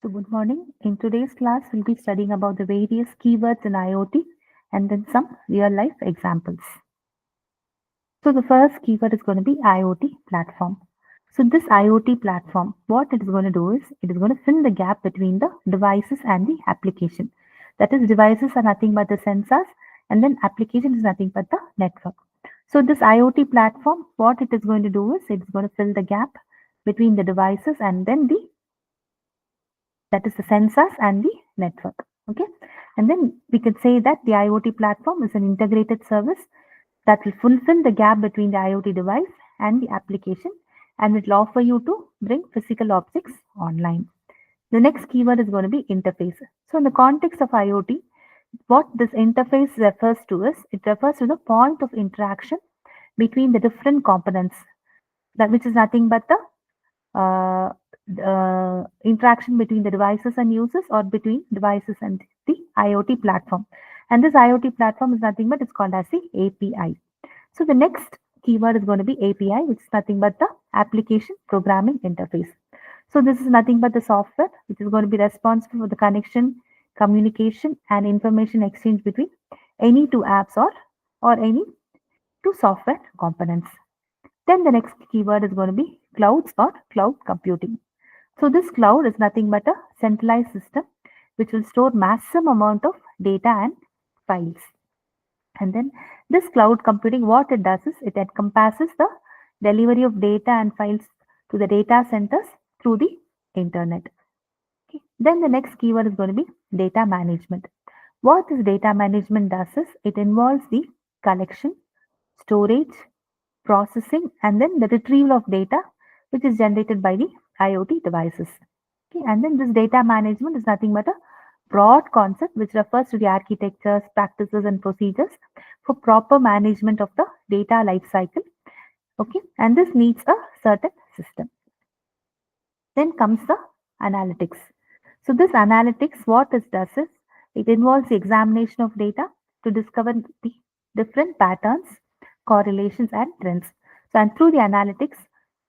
So good morning. In today's class, we'll be studying about the various keywords in IoT and then some real life examples. So the first keyword is going to be IoT platform. So this IoT platform, what it is going to do is it is going to fill the gap between the devices and the application. That is, devices are nothing but the sensors, and then application is nothing but the network. So this IoT platform, what it is going to do is it is going to fill the gap between the devices and then the that is the sensors and the network. Okay, and then we could say that the IoT platform is an integrated service that will fulfill the gap between the IoT device and the application, and it will offer you to bring physical objects online. The next keyword is going to be interface. So in the context of IoT, what this interface refers to is it refers to the point of interaction between the different components, that which is nothing but the uh, interaction between the devices and users, or between devices and the IoT platform. And this IoT platform is nothing but it's called as the API. So the next keyword is going to be API, which is nothing but the application programming interface. So this is nothing but the software which is going to be responsible for the connection, communication, and information exchange between any two apps or any two software components. Then the next keyword is going to be clouds or cloud computing. So this cloud is nothing but a centralized system which will store massive amount of data and files. And then this cloud computing, what it does is it encompasses the delivery of data and files to the data centers through the internet. Okay. Then the next keyword is going to be data management. What this data management does is it involves the collection, storage, processing, and then the retrieval of data which is generated by the IoT devices. Okay, and then this data management is nothing but a broad concept which refers to the architectures, practices, and procedures for proper management of the data life cycle. Okay, and this needs a certain system. Then comes the analytics. So this analytics, what it does is it involves the examination of data to discover the different patterns, correlations, and trends. So, and through the analytics,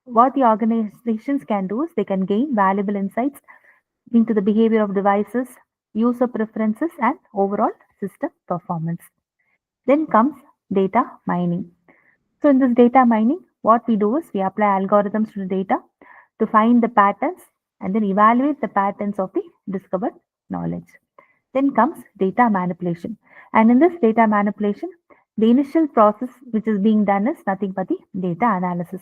what the organizations can do is they can gain valuable insights into the behavior of devices, user preferences, and overall system performance. Then comes data mining. So in this data mining, what we do is we apply algorithms to the data to find the patterns and then evaluate the patterns of the discovered knowledge. Then comes data manipulation. And in this data manipulation, the initial process which is being done is nothing but the data analysis.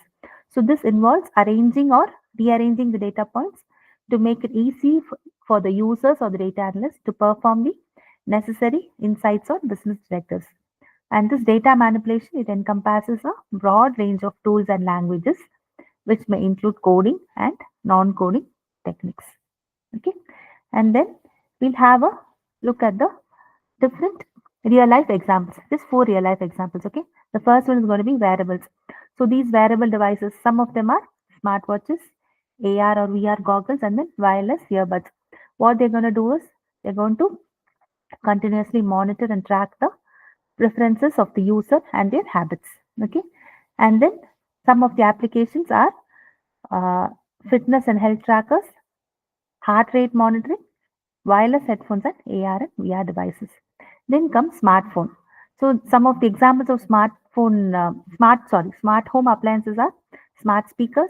So this involves arranging or rearranging the data points to make it easy for the users or the data analysts to perform the necessary insights or business directives. And this data manipulation, it encompasses a broad range of tools and languages, which may include coding and non-coding techniques. Okay, and then we'll have a look at the different real life examples. Just 4 real life examples. Okay, the first one is going to be wearables. So these wearable devices, some of them are smartwatches, AR or VR goggles, and then wireless earbuds. What they're going to do is they're going to continuously monitor and track the preferences of the user and their habits. Okay, and then some of the applications are uh, fitness and health trackers, heart rate monitoring, wireless headphones, and AR and VR devices. Then comes smartphone. So some of the examples of smart home appliances are smart speakers,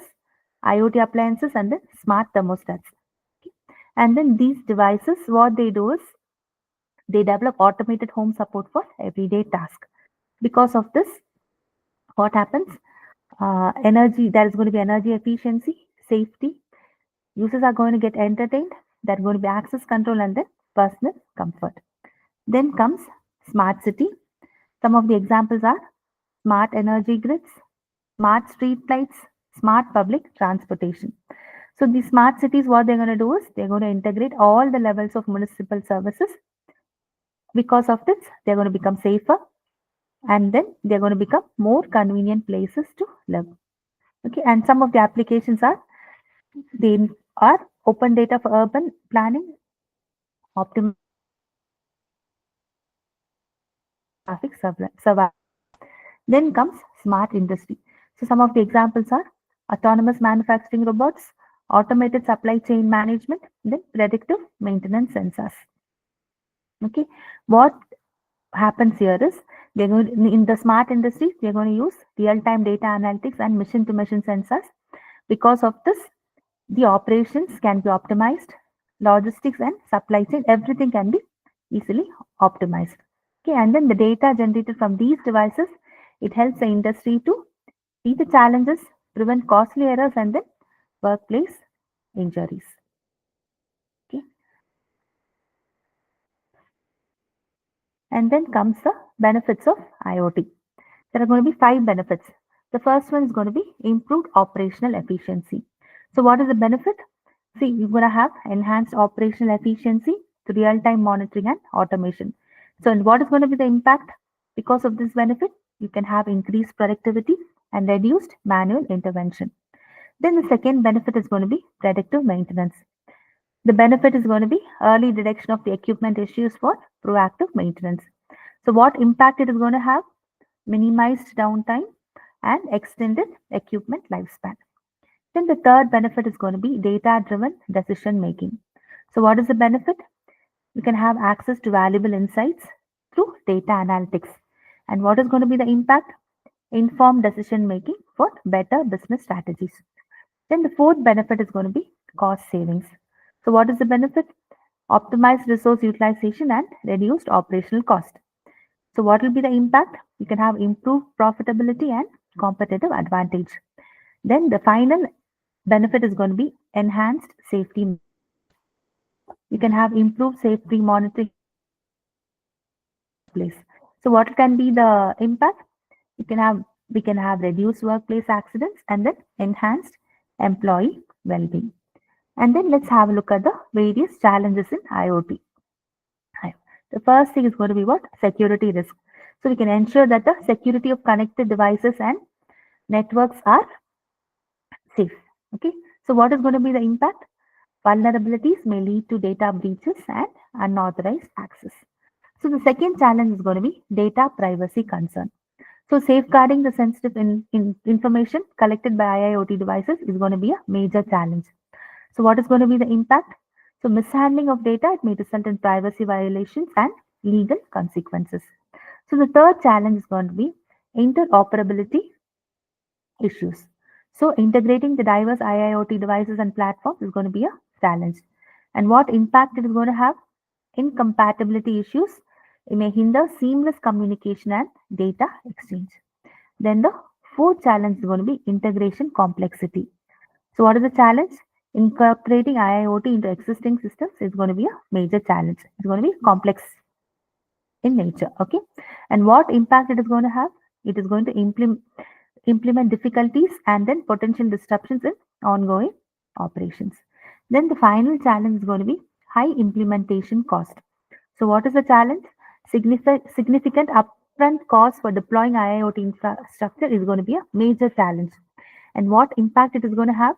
IoT appliances, and then smart thermostats. Okay. And then these devices, what they do is they develop automated home support for everyday tasks. Because of this, what happens? Energy, there is going to be energy efficiency, safety. Users are going to get entertained. There are going to be access control and then personal comfort. Then comes smart city. Some of the examples are smart energy grids, smart street lights, smart public transportation. So the smart cities, what they're going to do is they're going to integrate all the levels of municipal services. Because of this, they're going to become safer, and then they're going to become more convenient places to live. Okay, and some of the applications are they are open data for urban planning, optimal traffic survival. Then comes smart industry. So some of the examples are autonomous manufacturing robots, automated supply chain management, then predictive maintenance sensors. Okay, what happens here is they're going in the smart industries, they're going to use real-time data analytics and machine-to-machine sensors. Because of this, the operations can be optimized, logistics and supply chain, everything can be easily optimized. Okay, and then the data generated from these devices, it helps the industry to see the challenges, prevent costly errors, and then workplace injuries. Okay, and then comes the benefits of IoT. There are going to be 5 benefits. The first one is going to be improved operational efficiency. So, what is the benefit? See, you're going to have enhanced operational efficiency through real-time monitoring and automation. So, and what is going to be the impact? Because of this benefit, you can have increased productivity and reduced manual intervention. Then the second benefit is going to be predictive maintenance. The benefit is going to be early detection of the equipment issues for proactive maintenance. So, what impact it is going to have? Minimized downtime and extended equipment lifespan. Then the third benefit is going to be data-driven decision making. So what is the benefit? You can have access to valuable insights through data analytics. And what is going to be the impact? Informed decision making for better business strategies. Then the fourth benefit is going to be cost savings. So what is the benefit? Optimized resource utilization and reduced operational cost. So what will be the impact? You can have improved profitability and competitive advantage. Then the final benefit is going to be enhanced safety. You can have improved safety monitoring place. So what can be the impact? You can have we can have reduced workplace accidents and then enhanced employee well-being. And then let's have a look at the various challenges in IoT. The first thing is going to be what? Security risk. So we can ensure that the security of connected devices and networks are safe. Okay. So what is going to be the impact? Vulnerabilities may lead to data breaches and unauthorized access. So the second challenge is going to be data privacy concern. So safeguarding the sensitive information collected by IoT devices is going to be a major challenge. So what is going to be the impact? So mishandling of data, it may result in privacy violations and legal consequences. So the third challenge is going to be interoperability issues. So integrating the diverse IIoT devices and platforms is going to be a challenge. And what impact it is going to have? Incompatibility issues. It may hinder seamless communication and data exchange. Then the fourth challenge is going to be integration complexity. So what is the challenge? Incorporating IIoT into existing systems is going to be a major challenge. It's going to be complex in nature. Okay. And what impact it is going to have? It is going to implement difficulties and then potential disruptions in ongoing operations. Then the final challenge is going to be high implementation cost. So what is the challenge? Significant upfront cost for deploying IIoT infrastructure is going to be a major challenge. And what impact it is going to have?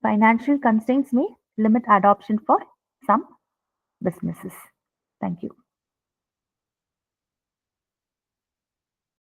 Financial constraints may limit adoption for some businesses. Thank you.